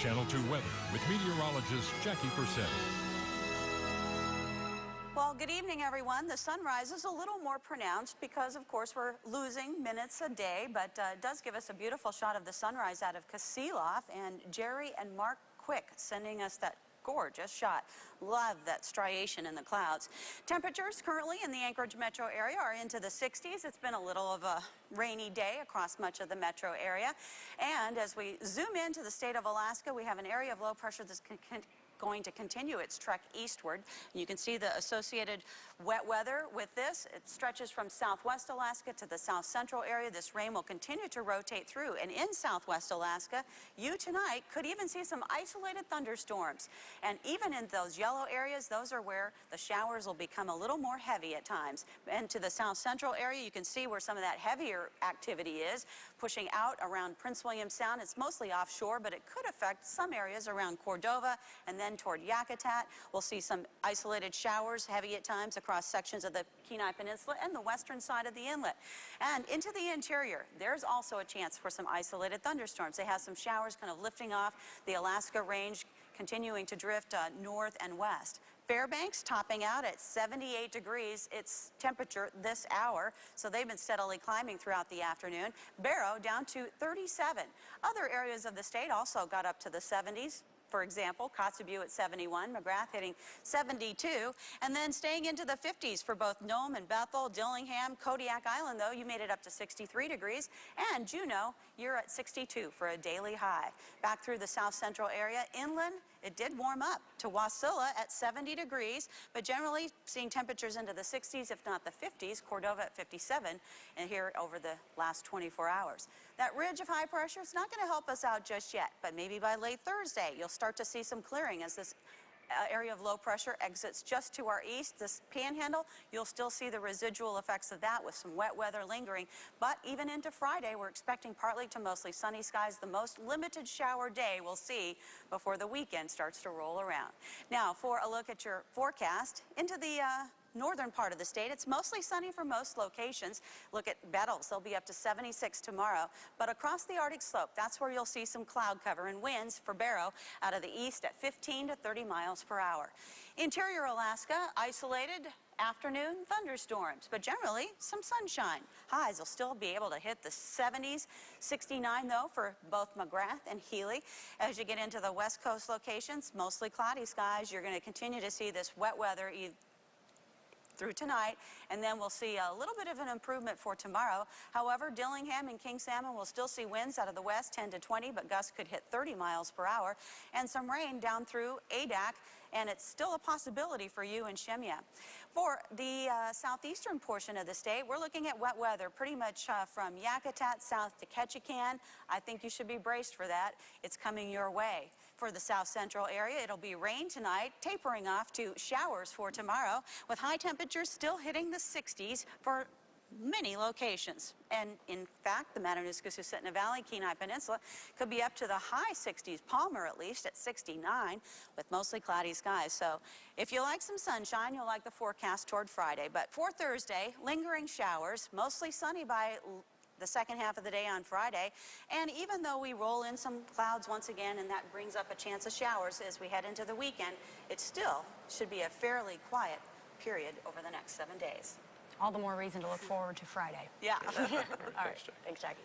Channel 2 weather with meteorologist Jackie Purcell. Well, good evening, everyone. The sunrise is a little more pronounced because, of course, we're losing minutes a day, but it does give us a beautiful shot of the sunrise out of Kasilof, and Jerry and Mark Quick sending us that gorgeous shot. Love that striation in the clouds. Temperatures currently in the Anchorage metro area are into the 60s. It's been a little of a rainy day across much of the metro area. And as we zoom into the state of Alaska, we have an area of low pressure that's going to continue its trek eastward. You can see the associated wet weather with this. It stretches from southwest Alaska to the south central area. This rain will continue to rotate through. And in southwest Alaska, you tonight could even see some isolated thunderstorms. And even in those yellow areas, those are where the showers will become a little more heavy at times. And to the south central area, you can see where some of that heavier activity is, pushing out around Prince William Sound. It's mostly offshore, but it could affect some areas around Cordova and then toward Yakutat. We'll see some isolated showers, heavy at times, across sections of the Kenai Peninsula and the western side of the inlet. And into the interior, there's also a chance for some isolated thunderstorms. They have some showers kind of lifting off the Alaska Range, continuing to drift north and west. Fairbanks topping out at 78 degrees, its temperature this hour, so they've been steadily climbing throughout the afternoon. Barrow down to 37. Other areas of the state also got up to the 70s. For example, Kotzebue at 71, McGrath hitting 72, and then staying into the 50s for both Nome and Bethel, Dillingham, Kodiak Island, though, you made it up to 63 degrees, and Juneau, you're at 62 for a daily high. Back through the south central area, inland, it did warm up to Wasilla at 70 degrees, but generally seeing temperatures into the 60s, if not the 50s, Cordova at 57, and here over the last 24 hours. That ridge of high pressure is not going to help us out just yet, but maybe by late Thursday, you'll start to see some clearing as this area of low pressure exits just to our east. This panhandle, you'll still see the residual effects of that with some wet weather lingering. But even into Friday, we're expecting partly to mostly sunny skies. The most limited shower day we'll see before the weekend starts to roll around. Now, for a look at your forecast into the northern part of the state, it's mostly sunny for most locations. Look at Bettles, they'll be up to 76 tomorrow. But across the Arctic slope, that's where you'll see some cloud cover and winds for Barrow out of the east at 15 to 30 miles per hour. Interior Alaska, isolated afternoon thunderstorms, but generally some sunshine. Highs will still be able to hit the 70s, 69 though for both McGrath and Healy. As you get into the west coast locations, mostly cloudy skies. You're going to continue to see this wet weather through tonight, and then we'll see a little bit of an improvement for tomorrow. However, Dillingham and King Salmon will still see winds out of the west 10 to 20, but gusts could hit 30 miles per hour, and some rain down through Adak, and it's still a possibility for you in Shemya. For the southeastern portion of the state, we're looking at wet weather pretty much from Yakutat south to Ketchikan. I think you should be braced for that. It's coming your way. For the south central area, it'll be rain tonight, tapering off to showers for tomorrow, with high temperatures still hitting the 60s for many locations. And in fact, the Matanuska-Susitna Valley, Kenai Peninsula could be up to the high 60s, Palmer at least at 69, with mostly cloudy skies. So if you like some sunshine, you'll like the forecast toward Friday. But for Thursday, lingering showers, mostly sunny by the second half of the day on Friday. And even though we roll in some clouds once again, and that brings up a chance of showers as we head into the weekend, it still should be a fairly quiet period over the next 7 days. All the more reason to look forward to Friday. Yeah. All right. Thanks, Jackie.